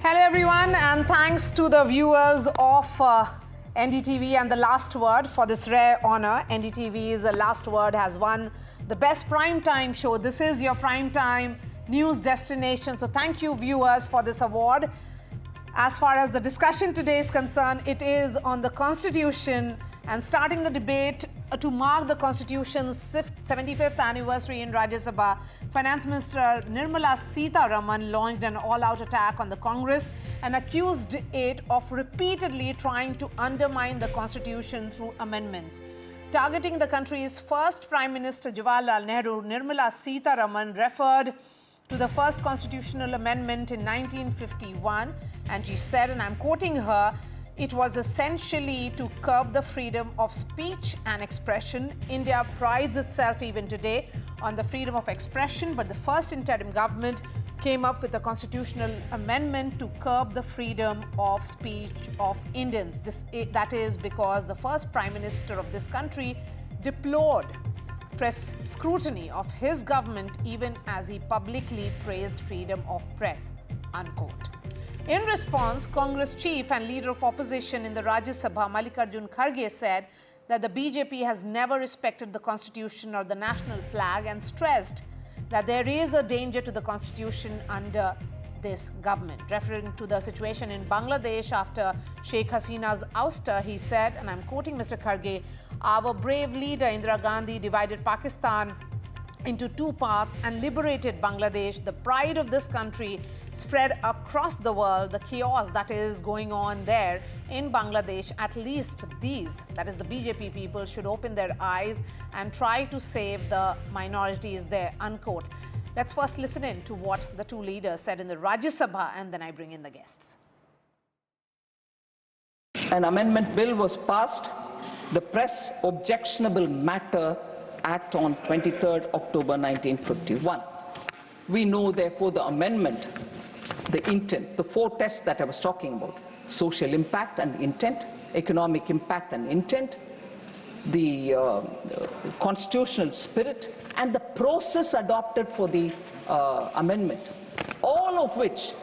Hello everyone, and thanks to the viewers of NDTV and The Last Word for this rare honor. NDTV's The Last Word has won the best prime time show. This is your prime time news destination. So thank you viewers for this award. As far as the discussion today is concerned, it is on the Constitution and starting the debate to mark the Constitution's 75th anniversary in Rajya Sabha. Finance Minister Nirmala Sitharaman launched an all-out attack on the Congress and accused it of repeatedly trying to undermine the Constitution through amendments. Targeting the country's first Prime Minister Jawaharlal Nehru, Nirmala Sitharaman referred to the first constitutional amendment in 1951, and she said, and I'm quoting her, "It was essentially to curb the freedom of speech and expression. India prides itself even today on the freedom of expression, but the first interim government came up with a constitutional amendment to curb the freedom of speech of Indians." That is because the first Prime Minister of this country deplored press scrutiny of his government even as he publicly praised freedom of press, unquote. In response, Congress chief and leader of opposition in the Rajya Sabha, Mallikarjun Kharge, said that the BJP has never respected the Constitution or the national flag and stressed that there is a danger to the Constitution under this government. Referring to the situation in Bangladesh after Sheikh Hasina's ouster, he said, and I'm quoting Mr. Kharge, "Our brave leader Indira Gandhi divided Pakistan into two parts and liberated Bangladesh. The pride of this country spread across the world. The chaos that is going on there in Bangladesh, at least these, that is the BJP people, should open their eyes and try to save the minorities there," unquote. Let's first listen in to what the two leaders said in the Rajya Sabha, and then I bring in the guests. An amendment bill was passed, the Press Objectionable Matter Act, on 23rd October 1951. We know, therefore, the amendment, the intent, the four tests that I was talking about: social impact and intent, economic impact and intent, the constitutional spirit, and the process adopted for the amendment, all of which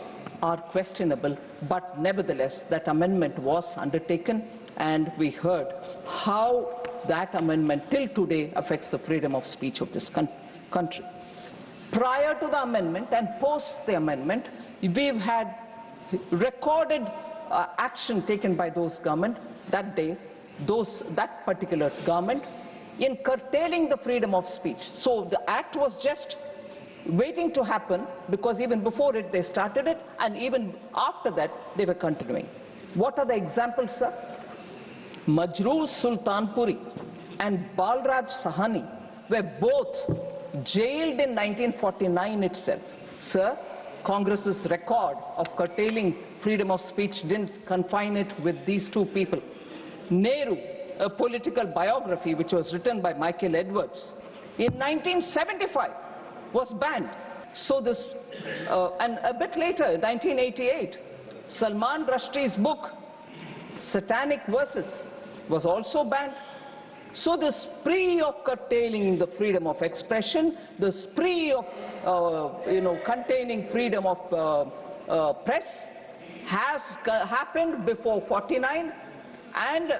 are questionable, but nevertheless that amendment was undertaken, and we heard how that amendment till today affects the freedom of speech of this country. Prior to the amendment and post the amendment, we've had recorded action taken by those government that day, that particular government, in curtailing the freedom of speech. So the act was just waiting to happen, because even before it they started it, and even after that they were continuing. What are the examples, sir? Majroor Sultanpuri and Balraj Sahani were both jailed in 1949 itself. Sir, Congress's record of curtailing freedom of speech didn't confine it with these two people. Nehru, a political biography which was written by Michael Edwards, in 1975 was banned. So this, and a bit later, 1988, Salman Rushdie's book, Satanic Verses, was also banned. So the spree of curtailing the freedom of expression, the spree of containing freedom of press has happened before 49, and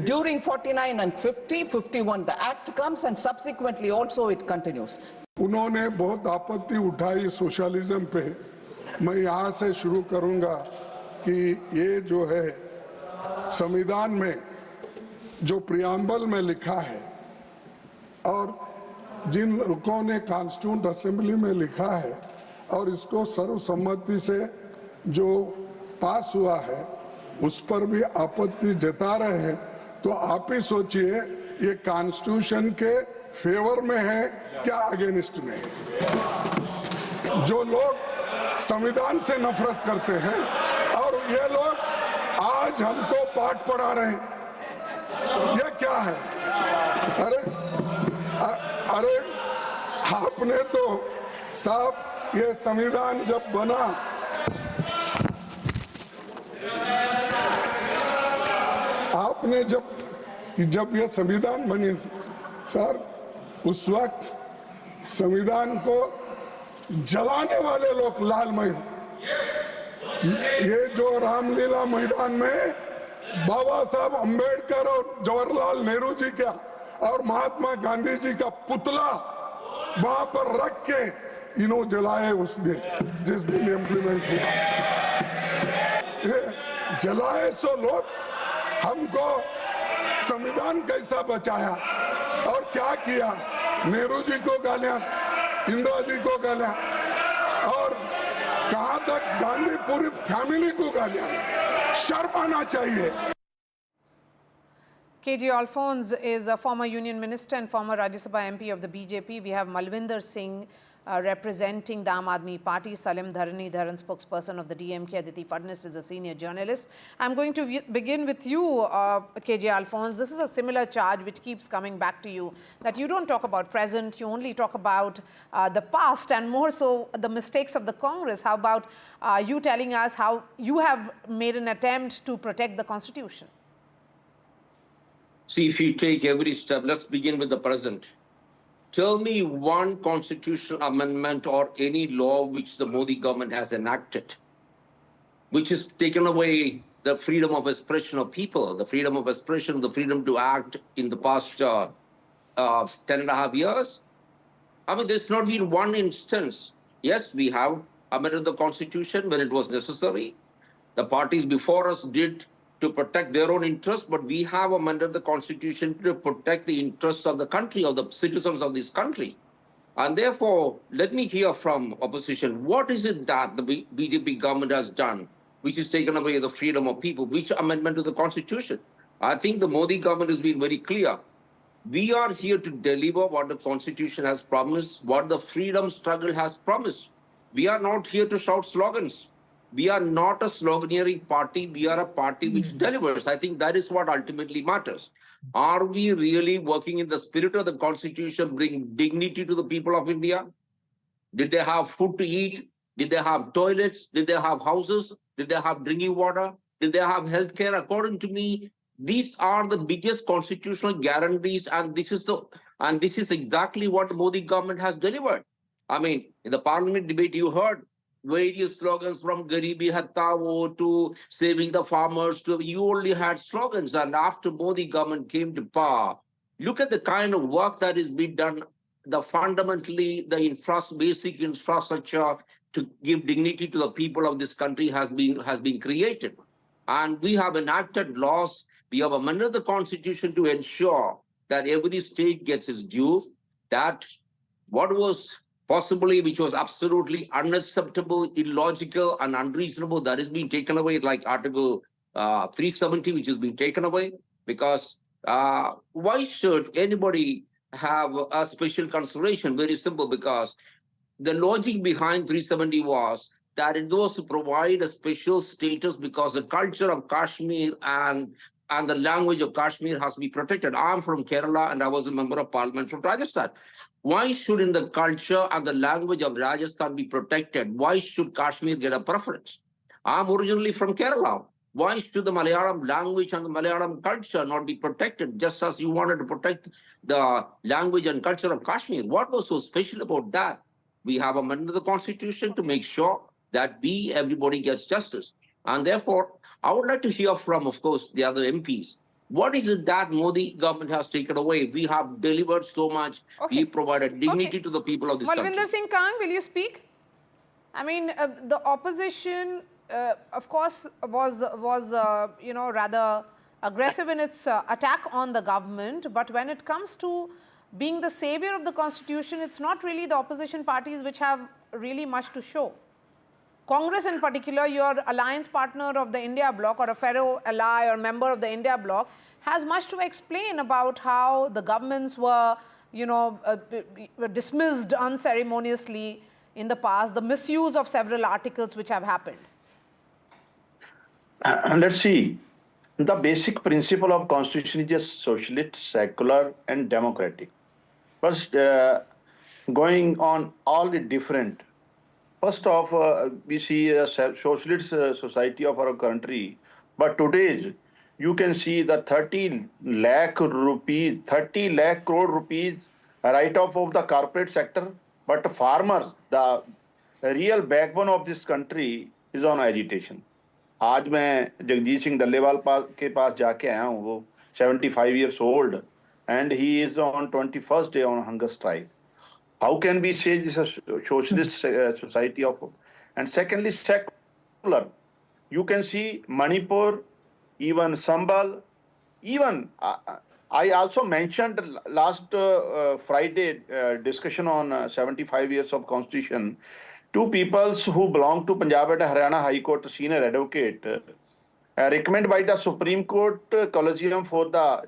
during 49 and 50, 51 the act comes, and subsequently also it continues. उन्होंने बहुत आपत्ति उठाई socialism पे। मैं यहाँ से शुरू करूँगा कि ये जो है संविधान में जो प्रियम्बल में लिखा है और जिन लोगों ने कॉन्स्टिट्यूएंट असेंबली में लिखा है और इसको सर्वसम्मति से जो पास हुआ है उस पर भी आपत्ति जता रहे हैं, तो आप ही सोचिए ये कॉन्स्टिट्यूशन के फेवर में है क्या अगेंस्ट में है। जो लोग संविधान से नफरत करते हैं और ये लोग आज हमको पाठ पढ़ा रहे हैं, ये क्या है? अरे आपने तो साहब ये संविधान जब बना, आपने जब ये संविधान बनी सर, उस वक्त संविधान को जलाने वाले लोग लालमय ये जो रामलीला मैदान में बाबा साहब अंबेडकर और जवाहरलाल नेहरू जी का और महात्मा गांधी जी का पुतला वहां पर रख के इन्हों जलाए उस दिन, जिस दिन इम्प्लीमेंट हुआ। जलाए सो लोग हमको संविधान कैसा बचाया और क्या किया, नेहरू जी को गालियां, इंदिरा जी को गालियां और कहां तक गांधी पूरी फैमिली को गालियां। शर्म आना चाहिए। KG Alphonse is a former union minister and former Rajya Sabha MP of the BJP. We have Malvinder Singh representing the Aam Aadmi Party, Salim Dharan, spokesperson of the DMK, Aditi Fadnis is a senior journalist. I'm going to begin with you, KG Alphonse. This is a similar charge which keeps coming back to you, that you don't talk about present, you only talk about the past and more so the mistakes of the Congress. How about you telling us how you have made an attempt to protect the Constitution? See, if you take every step, let's begin with the present. Tell me one constitutional amendment or any law which the Modi government has enacted, which has taken away the freedom of expression of people, the freedom of expression, the freedom to act in the past 10.5 years. I mean, there's not been one instance. Yes, we have amended the Constitution when it was necessary. The parties before us did to protect their own interests, but we have amended the Constitution to protect the interests of the country, of the citizens of this country. And therefore, let me hear from opposition, what is it that the BJP government has done which has taken away the freedom of people? Which amendment to the Constitution? I think the Modi government has been very clear. We are here to deliver what the Constitution has promised, what the freedom struggle has promised. We are not here to shout slogans. We are not a sloganeering party. We are a party which delivers. I think that is what ultimately matters. Are we really working in the spirit of the Constitution, bring dignity to the people of India? Did they have food to eat? Did they have toilets? Did they have houses? Did they have drinking water? Did they have health care? According to me, these are the biggest constitutional guarantees, and this is exactly what the Modi government has delivered. I mean, in the parliament debate, you heard various slogans from Garibi Hattao to saving the farmers to you only had slogans. And after Modi government came to power, look at the kind of work that is being done, fundamentally the basic infrastructure to give dignity to the people of this country has been created. And we have enacted laws. We have amended the Constitution to ensure that every state gets its due, that what was possibly, which was absolutely unacceptable, illogical, and unreasonable, that is being taken away, like Article 370, which is being taken away. Because why should anybody have a special consideration? Very simple, because the logic behind 370 was that it was to provide a special status because the culture of Kashmir and the language of Kashmir has to be protected. I'm from Kerala and I was a member of parliament from Rajasthan. Why shouldn't the culture and the language of Rajasthan be protected? Why should Kashmir get a preference? I'm originally from Kerala. Why should the Malayalam language and the Malayalam culture not be protected, just as you wanted to protect the language and culture of Kashmir? What was so special about that? We have amended the Constitution to make sure that everybody gets justice. And therefore, I would like to hear from, of course, the other MPs. What is it that Modi government has taken away? We have delivered so much. Okay. We provided dignity to the people of this country. Malvinder Singh Kang, will you speak? I mean, the opposition, of course, was rather aggressive in its attack on the government. But when it comes to being the savior of the Constitution, it's not really the opposition parties which have really much to show. Congress in particular, your alliance partner of the India bloc or a fellow ally or member of the India bloc, has much to explain about how the governments were, were dismissed unceremoniously in the past, the misuse of several articles which have happened. Let's see. The basic principle of Constitution is just socialist, secular, and democratic. First, going on all the different. First off, we see a socialist society of our country, but today you can see the 30 lakh crore rupees write-off of the corporate sector, but farmers, the real backbone of this country, is on agitation. आज मैं जगजीत सिंह डल्लेवाल के पास जाके आया हूँ, वो 75 years old and he is on 21st day on hunger strike. How can we say this is a socialist society of, and secondly secular. You can see Manipur, even Sambal, even I also mentioned last Friday discussion on 75 years of constitution. Two peoples who belong to Punjab at Haryana High Court, senior advocate, recommended by the Supreme Court Collegium for the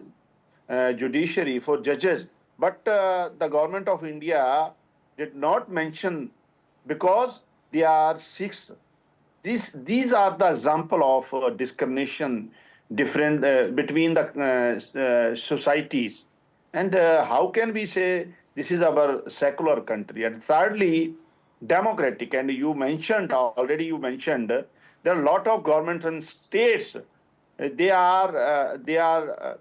judiciary, for judges, but the government of India did not mention because they are Sikhs. These are the example of discrimination different between the societies. And how can we say this is our secular country? And thirdly, democratic. And you mentioned already, there are a lot of governments and states. They are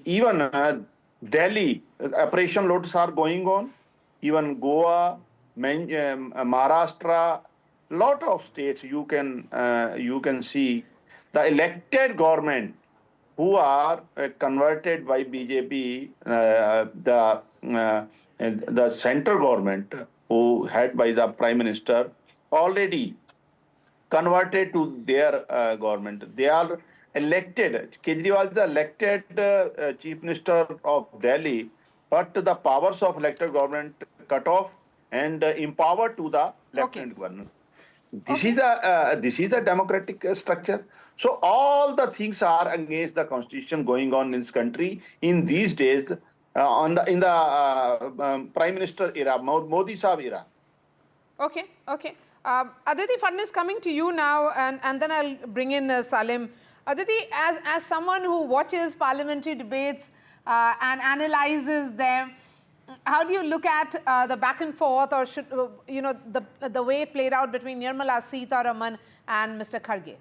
even Delhi, Operation Lotus are going on. Even Goa, Maharashtra, lot of states you can see the elected government who are converted by BJP, the central government who head by the Prime Minister already converted to their government. They are elected. Kejriwal is the elected Chief Minister of Delhi, but the powers of elected government cut off and empowered to the lieutenant governor. This is the democratic structure. So all the things are against the constitution going on in this country in these days, in the Prime Minister era, Modi Saab era. Okay. Aditi Fadnis, coming to you now, and then I'll bring in Salim. Aditi, as someone who watches parliamentary debates and analyzes them, how do you look at the back and forth, or should, the way it played out between Nirmala Sitharaman and Mr. Kharge?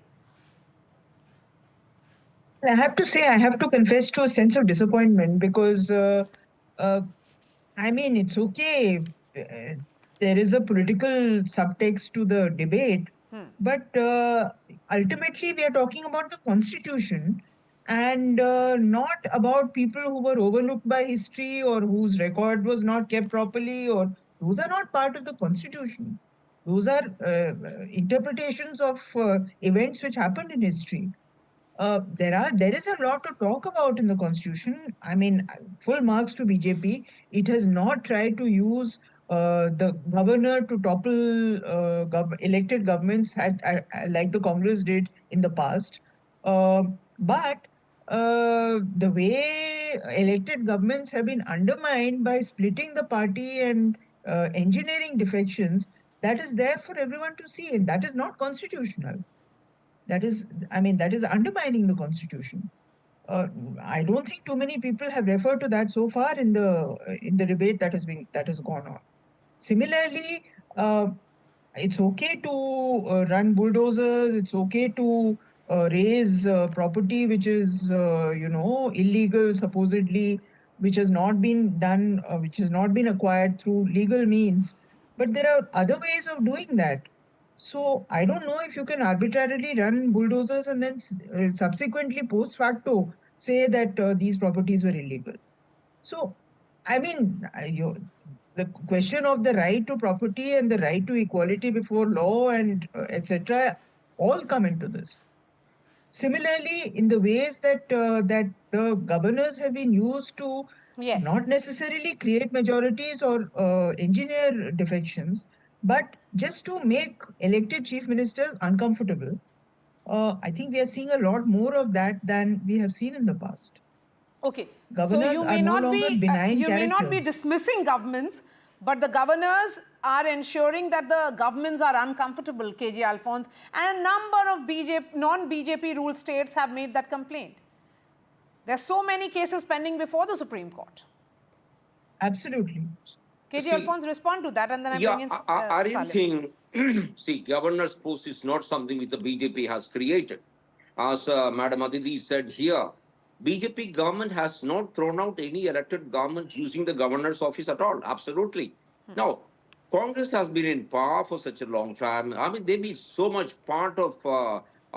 I have to say, I have to confess to a sense of disappointment because, I mean, it's okay. There is a political subtext to the debate, but ultimately we are talking about the constitution and not about people who were overlooked by history or whose record was not kept properly, or those are not part of the constitution. Those are interpretations of events which happened in history. There is a lot to talk about in the constitution. I mean, full marks to BJP. It has not tried to use the governor to topple elected governments like the Congress did in the past. But the way elected governments have been undermined by splitting the party and engineering defections, that is there for everyone to see, and that is not constitutional. That is undermining the constitution. I don't think too many people have referred to that so far in the debate that has gone on. Similarly, it's okay to run bulldozers. It's okay to raise property which is illegal supposedly, which has not been done, which has not been acquired through legal means. But there are other ways of doing that. So I don't know if you can arbitrarily run bulldozers and then subsequently post facto say that these properties were illegal. So, I mean, the question of the right to property and the right to equality before law and etc. all come into this. Similarly, in the ways that the governors have been used to not necessarily create majorities or engineer defections, but just to make elected chief ministers uncomfortable. I think we are seeing a lot more of that than we have seen in the past. Okay. Governors so you are may no not longer be benign you may not be characters. dismissing governments, but the governors are ensuring that the governments are uncomfortable, KG Alphonse, and a number of non-BJP ruled states have made that complaint. There are so many cases pending before the Supreme Court. Absolutely. KG Alphonse, respond to that, and then I bring in I didn't Salim. think, see, governor's post is not something which the BJP has created. As Madam Aditi said here, BJP government has not thrown out any elected government using the governor's office at all. Absolutely. Now, Congress has been in power for such a long time. I mean, they've been so much part of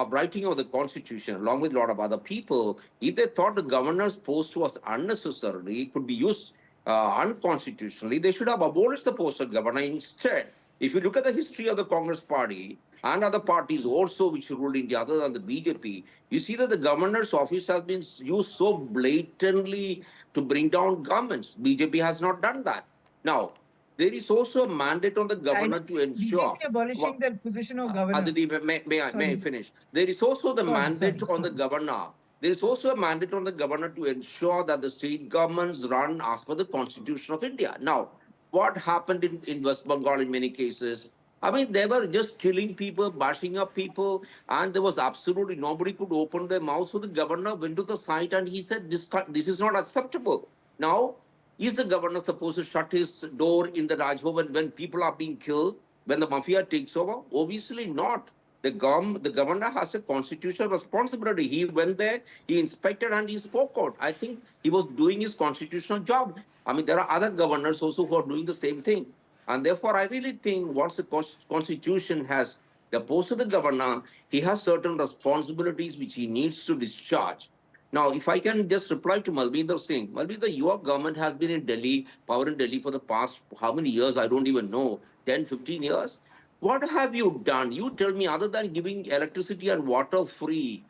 writing of the Constitution, along with a lot of other people. If they thought the governor's post was unnecessary, could be used unconstitutionally, they should have abolished the post of governor instead. If you look at the history of the Congress party and other parties also which ruled India other than the BJP, you see that the governor's office has been used so blatantly to bring down governments. BJP has not done that. Now, there is also a mandate on the governor to ensure. BJP abolishing the position of governor. Aditi, may I finish? There is also the mandate on the governor. There is also a mandate on the governor to ensure that the state governments run as per the Constitution of India. Now, what happened in West Bengal in many cases? I mean, they were just killing people, bashing up people, and there was absolutely nobody could open their mouth. So the governor went to the site and he said, this is not acceptable. Now, is the governor supposed to shut his door in the Raj Bhavan when people are being killed, when the mafia takes over? Obviously not. The governor has a constitutional responsibility. He went there, he inspected, and he spoke out. I think he was doing his constitutional job. I mean, there are other governors also who are doing the same thing. And therefore, I really think once the Constitution has the post of the governor, he has certain responsibilities which he needs to discharge. Now, if I can just reply to Malvinder Singh, Malvinder, your government has been in Delhi, power in Delhi for the past, how many years? I don't even know, 10, 15 years. What have you done? You tell me, other than giving electricity and water free,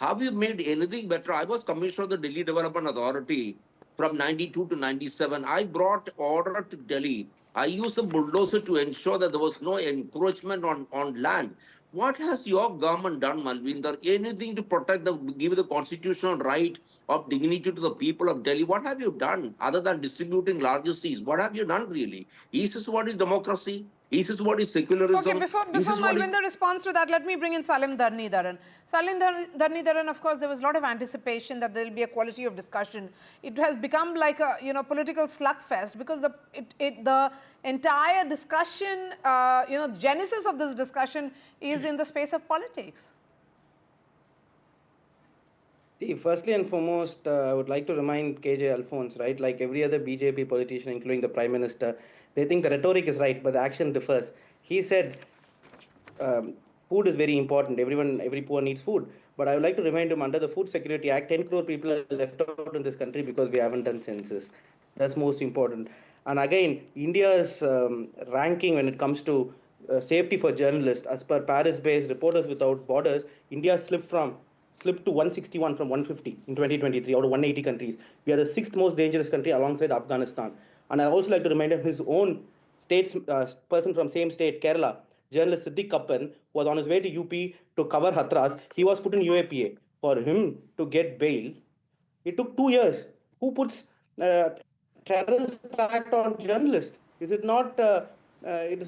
have you made anything better? I was commissioner of the Delhi Development Authority from 92 to 97. I brought order to Delhi. I used the bulldozer to ensure that there was no encroachment on land. What has your government done, Malvinder? Anything to protect give the constitutional right of dignity to the people of Delhi? What have you done other than distributing larger seats? What have you done really? Is this what is democracy? Is this what is secularism? Okay, before Malvinder responds to that, let me bring in Salim Dharnidharan. Salim Dharnidharan, of course, there was a lot of anticipation that there will be a quality of discussion. It has become like a political slugfest because the entire discussion, genesis of this discussion is in the space of politics. See, firstly and foremost, I would like to remind KJ Alphonse, right, like every other BJP politician, including the Prime Minister, they think the rhetoric is right, but the action differs. He said food is very important. Every poor needs food. But I would like to remind him, under the Food Security Act, 10 crore people are left out in this country because we haven't done census. That's most important. And again, India's ranking when it comes to safety for journalists, as per Paris-based Reporters Without Borders, India slipped to 161 from 150 in 2023 out of 180 countries. We are the 6th most dangerous country alongside Afghanistan. And I also like to remind him, his own person from same state, Kerala, journalist Siddiq Kappan, was on his way to UP to cover Hathras. He was put in UAPA. For him to get bail, it took 2 years. Who puts terrorist act on journalists? Is it not? It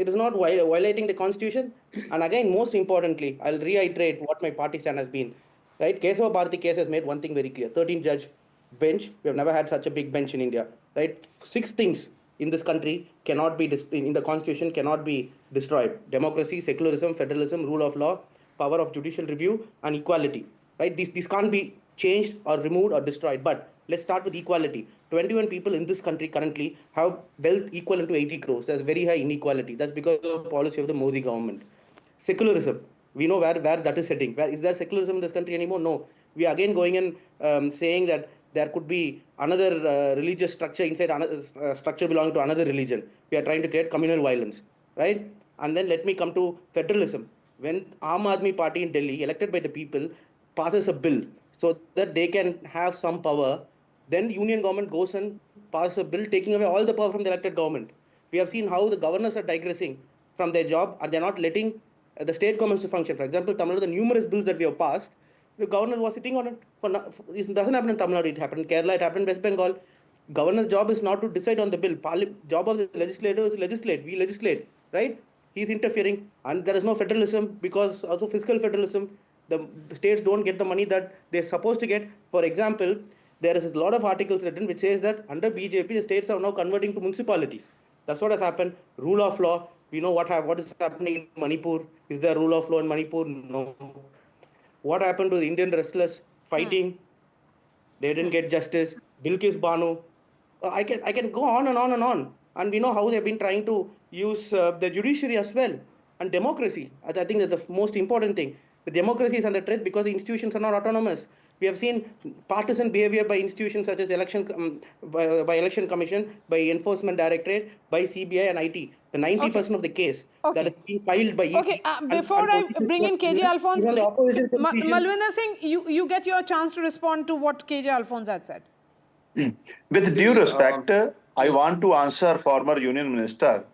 is not violating the constitution. And again, most importantly, I'll reiterate what my party stand has been. Right, Kesava Bharati case has made one thing very clear: 13-judge bench. We have never had such a big bench in India. Right, 6 things in this country cannot be in the constitution cannot be destroyed: democracy, secularism, federalism, rule of law, power of judicial review, and equality. Right, these can't be changed or removed or destroyed. But let's start with equality. 21 people in this country currently have wealth equivalent to 80 crores. There's very high inequality. That's because of the policy of the Modi government. Secularism. We know where that is heading. Is there secularism in this country anymore? No. We are again going and saying that there could be another religious structure inside another structure belonging to another religion. We are trying to create communal violence. Right? And then let me come to federalism. When Aam Aadmi Party in Delhi, elected by the people, passes a bill so that they can have some power, then union government goes and passes a bill taking away all the power from the elected government. We have seen how the governors are digressing from their job and they're not letting the state governments to function. For example, Tamil Nadu, the numerous bills that we have passed, the governor was sitting on it. It doesn't happen in Tamil Nadu, it happened in Kerala, it happened in West Bengal. Governor's job is not to decide on the bill. Job of the legislator is to legislate. We legislate, right? He's interfering, and there is no federalism because also fiscal federalism. The states don't get the money that they're supposed to get. For example, there is a lot of articles written which says that under BJP, the states are now converting to municipalities. That's what has happened. Rule of law. We know what is happening in Manipur. Is there rule of law in Manipur? No. What happened to the Indian wrestlers fighting? They didn't get justice. Bilkis Banu. I can go on and on and on. And we know how they've been trying to use the judiciary as well and democracy. I think that's the most important thing. The democracy is under threat because the institutions are not autonomous. We have seen partisan behavior by institutions such as by Election Commission, by Enforcement Directorate, by CBI and IT. The 90% of the case that is being filed by Okay, before I bring in KJ Alphonse, Malvinder Singh, you get your chance to respond to what KJ Alphonse had said. With due respect, I want to answer former Union Minister.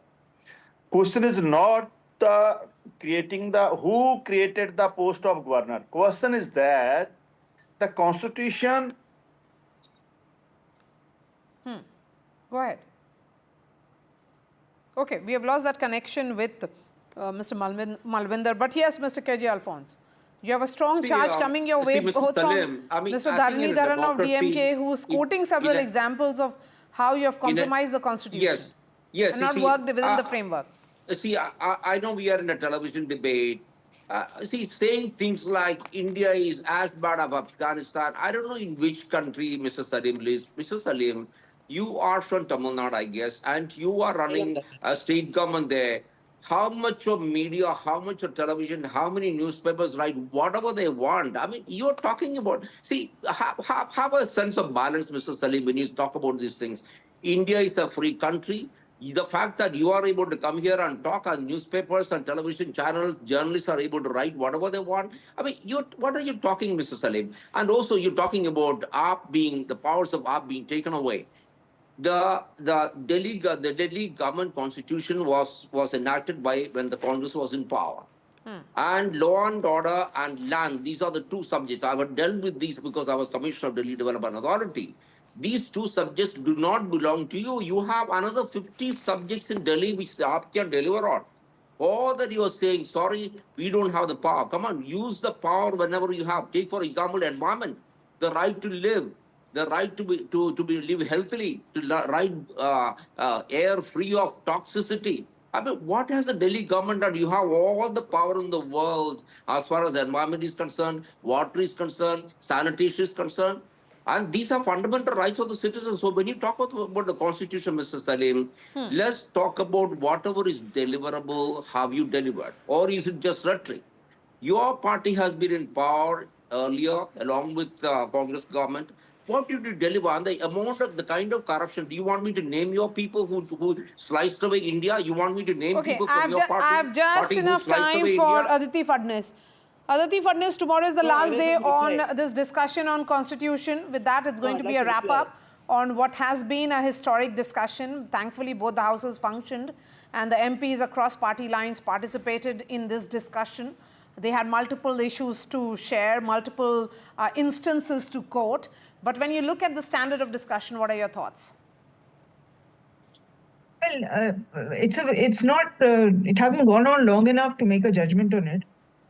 Question is not who created the post of governor. Question is that the Constitution. Go ahead. Okay, we have lost that connection with Mr. Malvinder. But yes, Mr. KJ Alphonse, you have a strong charge coming your way, both from Mr. Dharan of DMK, who is quoting several examples of how you have compromised the Constitution. Yes, and not worked within the framework. See, I know we are in a television debate. Saying things like India is as bad as Afghanistan, I don't know in which country Mr. Salim lives. Mr. Salim, you are from Tamil Nadu, I guess, and you are running a state government there. How much of media, how much of television, how many newspapers write whatever they want? I mean, you're talking about, have a sense of balance, Mr. Salim, when you talk about these things. India is a free country. The fact that you are able to come here and talk on newspapers and television channels, journalists are able to write whatever they want. I mean, what are you talking, Mr. Salim? And also, you're talking about the powers of AAP being taken away. The Delhi government constitution was enacted when the Congress was in power. And law and order and land, these are the two subjects. I have dealt with these because I was Commissioner of Delhi Development Authority. These two subjects do not belong to you. You have another 50 subjects in Delhi which the AAP can deliver on. Or that you are saying, sorry, we don't have the power. Come on, use the power whenever you have. Take, for example, environment, the right to live, the right to live healthily, to air free of toxicity. I mean, what has the Delhi government done? You have all the power in the world as far as environment is concerned, water is concerned, sanitation is concerned. And these are fundamental rights of the citizens. So when you talk about the Constitution, Mr. Salim, let's talk about whatever is deliverable, have you delivered? Or is it just rhetoric? Your party has been in power earlier, along with the Congress government. What did you deliver? And the amount of the kind of corruption, do you want me to name your people who sliced away India? You want me to name people from your party? I have just enough time for Aditi Fadnis. Aditi Fadnis, tomorrow is the last day on this discussion on Constitution. With that, it's going to be a wrap-up on what has been a historic discussion. Thankfully, both the houses functioned and the MPs across party lines participated in this discussion. They had multiple issues to share, multiple instances to quote. But when you look at the standard of discussion, what are your thoughts? Well, it hasn't gone on long enough to make a judgment on it.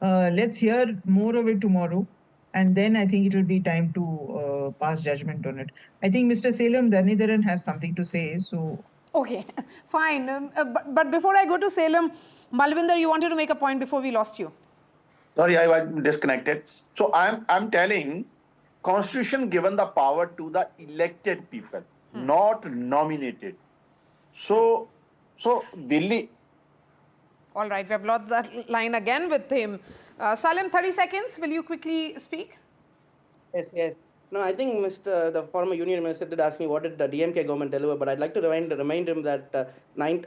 Let's hear more of it tomorrow, and then I think it will be time to pass judgment on it. I think Mr. Salem Dhanidharan has something to say. So okay, fine. But before I go to Salem, Malvinder, you wanted to make a point before we lost you. Sorry, I was disconnected. So I'm telling, Constitution given the power to the elected people, not nominated. So Delhi. All right, we have lost that line again with him. Salim, 30 seconds. Will you quickly speak? Yes. No, I think the former Union Minister did ask me what did the DMK government deliver, but I'd like to remind him that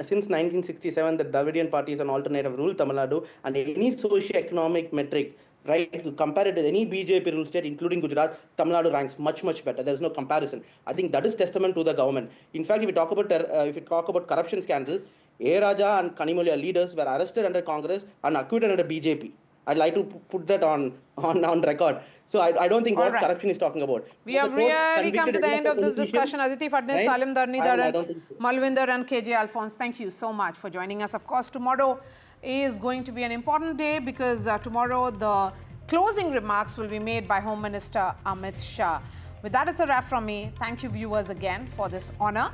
since 1967, the Dravidian party is an alternative rule Tamil Nadu, and any socio-economic metric, right, you compare it with any BJP rule state, including Gujarat, Tamil Nadu ranks much better. There's no comparison. I think that is testament to the government. In fact, if you talk about corruption scandal, A. Raja and Kanimoli leaders were arrested under Congress and acquitted under BJP. I'd like to put that on record. So I don't think what corruption is talking about. We have really come to the end of this discussion. Aditi Fadnis, right? Salim Dhanidharan, Malvinder and KJ Alphonse, thank you so much for joining us. Of course, tomorrow is going to be an important day because tomorrow the closing remarks will be made by Home Minister Amit Shah. With that, it's a wrap from me. Thank you, viewers, again for this honor.